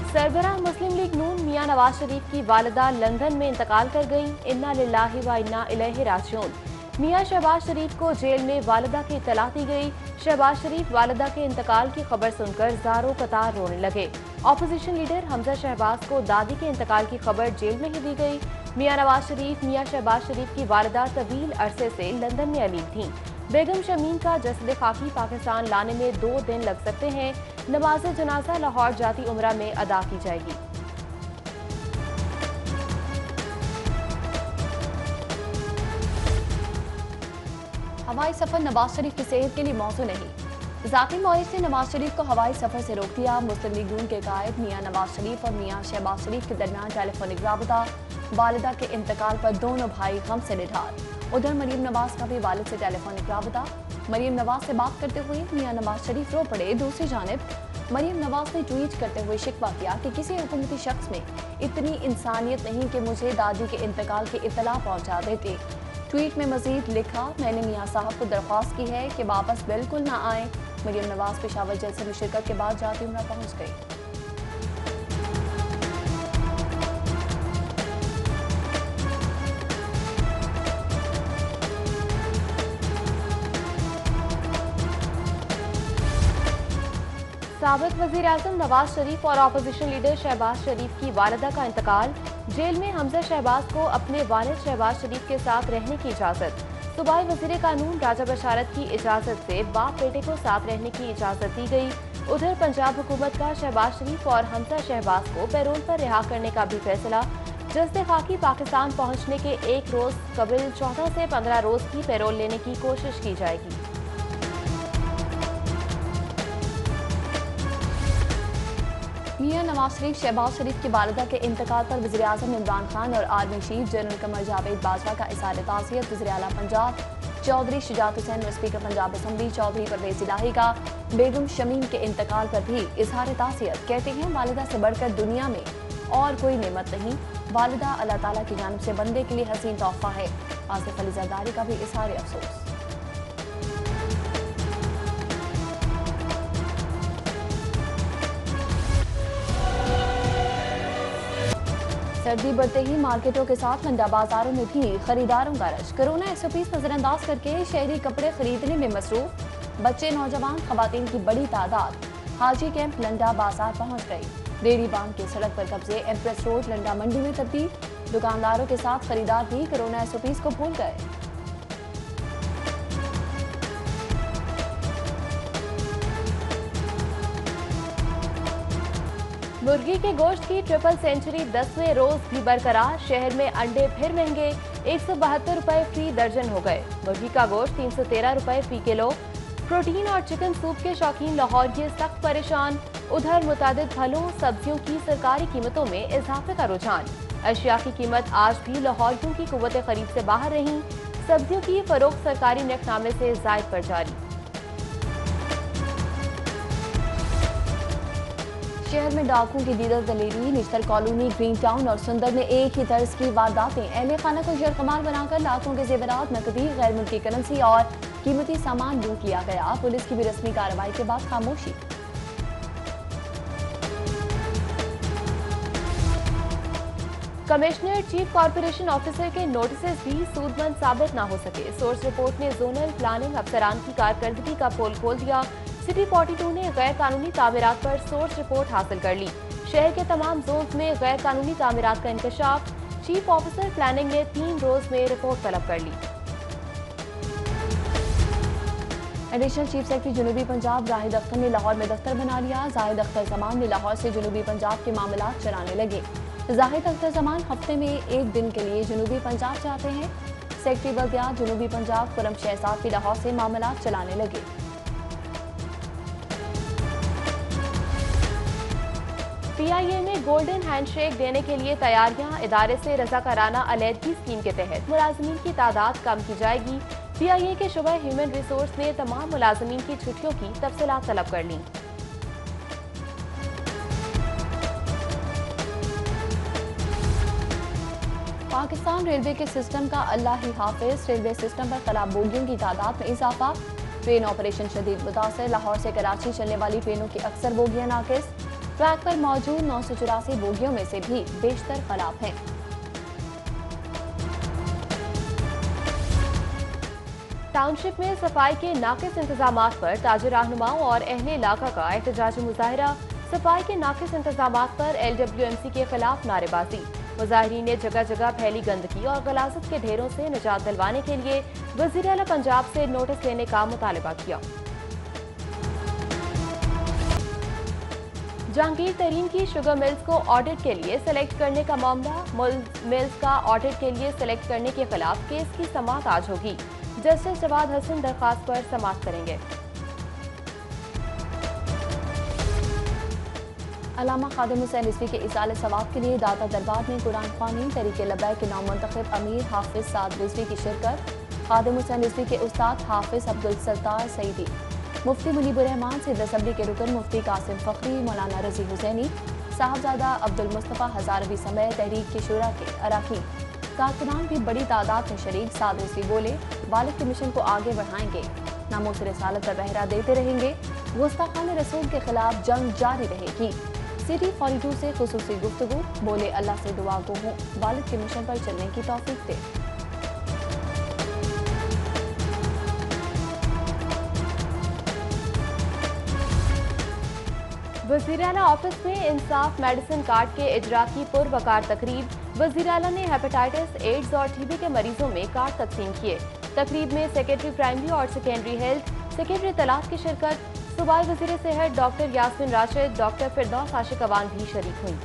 सरबराह मुस्लिम league नून मियां नवाज शरीफ की वालिदा London में इंतकाल कर गईं। इन्ना लिल्लाहि व इन्ना इलैहि राजिऊन। मियां शहबाज शरीफ को जेल में वालिदा की इत्तला दी गई। शहबाज शरीफ वालिदा के इंतकाल की खबर सुनकर ज़ारो कतार रोने लगे। ऑपोजिशन लीडर हमजा शहबाज को दादी के इंतकाल की खबर जेल में ही दी गई। मियां नवाज शरीफ मियां शहबाज शरीफ की वालिदा तवील अरसे से लंदन में अलीम थीं। बेगम शमीन का जसद खाकी पाकिस्तान लाने में 2 दिन लग सकते हैं। नमाज जनाजा लाहौर जाती उम्रा में अदा की जाएगी। हवाई सफर नवाज शरीफ की सेहत के लिए मौजू नहीं। ज़ाती मौज से नवाज शरीफ को हवाई सफर से रोक दिया। मुस्लिम लीग नून के कायद मियां नवाज शरीफ और मियां शहबाज शरीफ के दरमियान टेलीफोनिक राबता। वालिदा के इंतकाल पर दोनों भाई गम से निढाल। उधर मरीम नवाज का भी वालिद से टेलीफोनिक राबता। मरीम नवाज से बात करते हुए मियां नवाज शरीफ रो पड़े। दूसरी जानिब मरीम नवाज ने ट्वीट करते हुए शिकवा किया कि किसी हुकूमती शख्स में इतनी इंसानियत नहीं कि मुझे दादी के इंतकाल की इत्तला पहुंचा देते। ट्वीट में मजीद लिखा, मैंने मियां साहब को दरख्वास्त की है कि वापस बिल्कुल ना आए। मरीम नवाज पेशावर जलसे में शिरकत के बाद जाती उम्रा पहुंच गई। साबिक वज़ीर आज़म नवाज शरीफ और अपोजिशन लीडर शहबाज शरीफ की वालिदा का इंतकाल। जेल में हमजा शहबाज को अपने वालिद शहबाज शरीफ के साथ रहने की इजाज़त। सूबाई वज़ीर कानून राजा बशारत की इजाज़त से बाप बेटे को साथ रहने की इजाज़त दी गई। उधर पंजाब हुकूमत का शहबाज शरीफ और हमजा शहबाज को पैरोल पर रिहा करने का भी फैसला। जसद खाकी पाकिस्तान पहुँचने के एक रोज़ कबल 14 से 15 रोज़ की पैरोल लेने की कोशिश की जाएगी। मियां नवाज शरीफ शहबाज शरीफ की वालिदा के इंतकाल पर वज़ीर आज़म इमरान खान और army chief general Qamar Javed Bajwa का इज़हार ताज़ियत। वज़ीर आला पंजाब चौधरी शुजात हुसैन और स्पीकर पंजाब असम्बली चौधरी परवेज़ इलाही का बेगम शमीम के इंतकाल पर भी इज़हार ताज़ियत। कहते हैं, वालिदा से बढ़कर दुनिया में और कोई नेमत नहीं। वालिदा अल्लाह ताला की जानिब से बंदे के लिए हसीन तोहफा है। आसिफ अली जरदारी का भी इज़हार अफसोस। सर्दी बढ़ते ही मार्केटों के साथ मंडा बाजारों में भी खरीदारों का रश। कोरोना SOPs नजरअंदाज करके शहरी कपड़े खरीदने में मसरूफ। बच्चे, नौजवान, खवातीन की बड़ी तादाद हाजी कैंप लंडा बाजार पहुंच गई। रेडी बांग के सड़क पर कब्जे। एम्प्रेस रोड लंडा मंडी में तब्दील। दुकानदारों के साथ खरीदार भी कोरोना SOPs को भूल गए। मुर्गी के गोश्त की ट्रिपल सेंचुरी 10वें रोज भी बरकरार। शहर में अंडे फिर महंगे, 172 रुपए फी दर्जन हो गए। मुर्गी का गोश्त 313 रुपए फी किलो। प्रोटीन और चिकन सूप के शौकीन लाहौरिये सख्त परेशान। उधर मुतादिद फलों सब्जियों की सरकारी कीमतों में इजाफे का रुझान। अशिया की कीमत आज भी लाहौरियों की कुव्वत खरीद से बाहर रही। सब्जियों की फरोख्त सरकारी नकनामे से जायद पर जारी। शहर में डाकुओं की दीदर दलेरी। निश्तर कॉलोनी, ग्रीन टाउन और सुंदर में एक ही तर्ज की वारदातें। अहले खाना को जरकमाल बनाकर लाखों के जेवरात, नकदी, गैर मुल्की करेंसी और कीमती सामान लूट लिया गया। पुलिस की भी रस्मी कार्रवाई के बाद खामोशी। कमिश्नर चीफ कॉर्पोरेशन ऑफिसर के नोटिस भी सूदमंद साबित न हो सके। सोर्स रिपोर्ट ने जोनल प्लानिंग अफसरान की कारकर्दगी का पोल खोल दिया। सिटी 42 ने गैर कानूनी तामीरात पर सोर्स रिपोर्ट हासिल कर ली। शहर के तमाम जोन्स में गैर कानूनी तामीरात का इंकशाफ। चीफ ऑफिसर प्लानिंग ने 3 रोज में रिपोर्ट तलब कर ली। एडिशनल चीफ सेक्रेटरी जनूबी पंजाब जाहिद अख्तर ने लाहौर में दफ्तर बना लिया। जाहिद अख्तर जमान ने लाहौर से जनूबी पंजाब के मामलात चलाने लगे। जाहिद अख्तर जमान हफ्ते में एक दिन के लिए जनूबी पंजाब जाते हैं। सेक्रेटरी बल्दियात जनूबी पंजाब खुरम शहजाद भी लाहौर से मामलात चलाने लगे। PIA में गोल्डन हैंडशेक देने के लिए तैयारियां। इदारे से रज़ाकाराना अलहदगी स्कीम के तहत मुलाजमीन की तादाद कम की जाएगी। PIA के शुबा ह्यूमन रिसोर्स ने तमाम मुलाजमीन की छुट्टियों की तफसीलात तलब कर लीं। पाकिस्तान रेलवे के सिस्टम का अल्लाह ही हाफिज। रेलवे सिस्टम पर खराब बोगियों की तादाद में इजाफा। ट्रेन ऑपरेशन शदीद मुतासर। लाहौर से कराची चलने वाली ट्रेनों की अक्सर बोगियां नाकिस। ट्रैक पर मौजूद 984 बोगियों में से भी बेशतर खराब हैं। टाउनशिप में सफाई के नाकिस इंतजामात पर ताजिर रहनुमाओं और अहले इलाका का एहतजाजी मुजाहरा। सफाई के नाकिस इंतजामात पर LWMC के खिलाफ नारेबाजी। मुजाहिरीन ने जगह जगह फैली गंदगी और गलाजत के ढेरों से निजात दिलवाने के लिए वज़ीर आला पंजाब से नोटिस लेने का मुतालबा किया। जहांगीर तरीन की शुगर मिल्स को ऑडिट के लिए सेलेक्ट करने का मामला। मिल्स का ऑडिट के लिए सेलेक्ट करने के खिलाफ केस की समाअत आज होगी। जस्टिस जवाद हसन दरखास्त पर समाअत करेंगे। अल्लामा खादिम हुसैन रिजवी के इसाले सवाब के लिए दाता दरबार में कुरान ख्वानी तरीके लब्बैक के नामंतखब अमीर हाफिज साद रिजवी की शिरकत। खादिम हुसैन रिजवी के उस्ताद हाफिज अब्दुल सत्तार सईदी, मुफ्ती मुनीबुर रहमान, सिंध असम्बली के रुकन मुफ्ती कासिम फखरी, मौलाना रजी हुसैनी, साहबजादा अब्दुल मुस्तफ़ा हजारवी समेत तहरीक के शुरा के अराकीन कारकुनान भी बड़ी तादाद में शरीक। साद रिजवी बोले, वालिद के मिशन को आगे बढ़ाएंगे, नामूस रिसालत पर पहरा देते रहेंगे, गुस्ताखान रसूल के खिलाफ जंग जारी रहेगी। सिटी 42 से खुसूसी गुफ्तगू, बोले अल्लाह से दुआ गो हूँ वालिद के मिशन पर चलने की तौफीक दे। वज़ीर आला ऑफिस में इंसाफ मेडिसिन कार्ड के इजरा की पुरवकार तकरीब। वज़ीर आला ने हेपेटाइटिस, एड्स और TB के मरीजों में कार्ड तकसीम किए। तकरीब में सेक्रेटरी प्राइमरी और सेकेंडरी हेल्थ, सेक्रेटरी तलात की शिरकत। सूबाई वज़ीर सेहत डॉक्टर यास्मिन राशिद, डॉक्टर फिरदौस आशिक अवान भी शरीक हुई।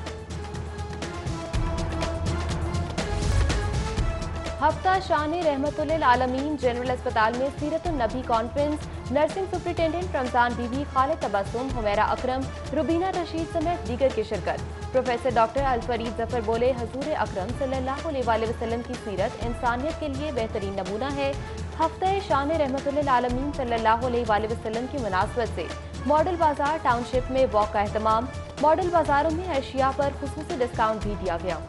हफ्ता शान रहमतुल्लिल आलमीन जनरल अस्पताल में सीरतुन नबी कॉन्फ्रेंस। नर्सिंग सुपरिटेंडेंट रमजान बीबी, खालिद तबस्सुम, हुमैरा अकरम, रुबीना रशीद समेत दीगर की शिरकत। प्रोफेसर डॉक्टर अलफरीद जफर बोले, हजूर अकरम सल्लल्लाहु अलैहि वसल्लम की सीरत इंसानियत के लिए बेहतरीन नमूना है। हफ्ता शान रहमतुल्लिल आलमीन सल्लल्लाहु अलैहि वसल्लम की मुनासबत से मॉडल बाजार टाउनशिप में वॉक का एहतमाम। मॉडल बाजारों में अशिया पर खुसूसी डिस्काउंट भी दिया गया।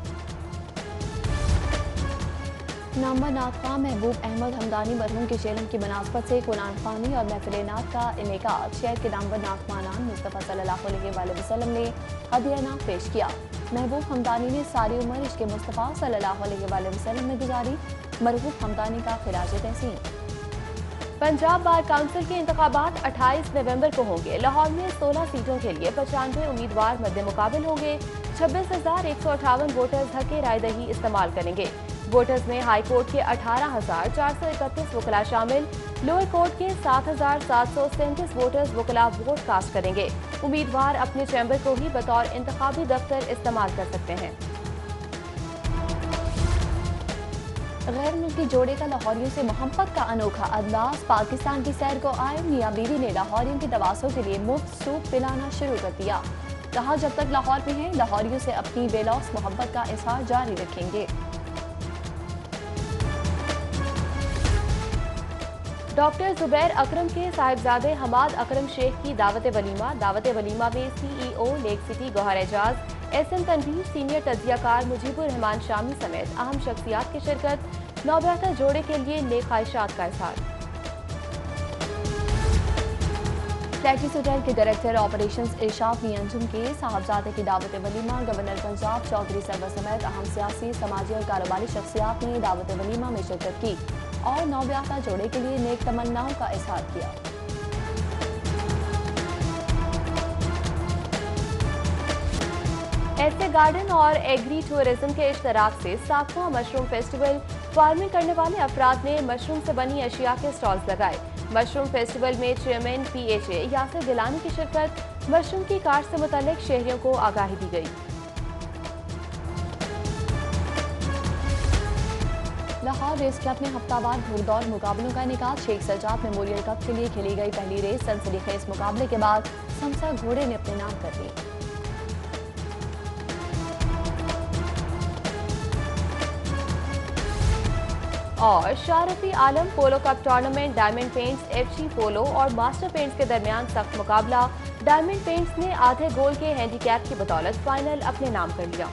नंबर नात खां महबूब अहमद हमदानी मरहूम के चेलन की मुनासबत से कुरान ख्वानी और महफिल नात का इनेकाद। शहर के नंबर नात खानान मुस्तफ़ा सल्लल्लाहु अलैहि वसल्लम ने हदिया नाम पेश किया। महबूब हमदानी ने सारी उम्र इश्क मुस्तफ़ा सल्लल्लाहु अलैहि वसल्लम में गुजारी। मरहूम हमदानी का खिराज तहसीन। पंजाब बार काउंसिल के इंतखाबात 28 नवंबर को होंगे। लाहौर में 16 सीटों के लिए 95 उम्मीदवार मद्दे मुकाबिल होंगे। 26,158 वोटर्स हक़ रायदही इस्तेमाल करेंगे। वोटर्स में हाई कोर्ट के 18,431 वकला शामिल। लोअर कोर्ट के 7,737 वोटर्स वकला वोट कास्ट करेंगे। उम्मीदवार अपने चैम्बर को ही बतौर इंतखाबी दफ्तर इस्तेमाल कर सकते हैं। गैर मुल्की जोड़े का लाहौरियों से मोहब्बत का अनोखा अंदाज। पाकिस्तान की सैर को आए मियाँ बीवी ने लाहौरियों के तवासों के लिए मुफ्त सूप पिलाना शुरू कर दिया। कहा, जब तक लाहौर में हैं लाहौरियों से अपनी बेलौस मोहब्बत का इजहार जारी रखेंगे। डॉक्टर जुबैर अकरम के साहिबजादे हमाद अकरम शेख की दावत वलीमा में CEO Lake City Gauhar Ejaz, SM Tanveer, senior तजियाकार मुजीबुर रहमान शामी समेत अहम शख्सियात की शिरकत। नौबहता जोड़े के लिए नेक ख्वाहिशात का इजहार। टैक्सी होटल के डायरेक्टर ऑपरेशंस इरशाद मियांजुम के साहबजादे की दावत वलीमा। गवर्नर पंजाब चौधरी सरवर समेत अहम सियासी, समाजी और कारोबारी शख्सियात ने दावत वलीमा में शिरकत की और नौब्याहता जोड़े के लिए नेक तमन्नाओं का इजहार किया। ऐसे गार्डन और एग्री टूरिज्म के इश्तराक से 7वां मशरूम फेस्टिवल। फार्मिंग करने वाले अफराद ने मशरूम से बनी अशिया के स्टॉल्स लगाए। मशरूम फेस्टिवल में चेयरमैन PHA यासिर गिलानी की शिरकत। मशरूम की काश्त से मुतल्लिक शहरियों को आगाही दी गई। लाहौर रेस क्लब में हफ्तावार घुड़दौड़ मुकाबलों का इनेकाद। शेख सजाद मेमोरियल कप के लिए खेली गई पहली रेस सनसनीखेज मुकाबले के बाद समसा घोड़े ने अपने नाम कर ली। और Sharfi Alam polo cup tournament. Diamond Paints, FC Polo और मास्टर पेंट्स के दरमियान सख्त मुकाबला। डायमंड पेंट्स ने आधे गोल के हैंडीकैप की बदौलत फाइनल अपने नाम कर लिया।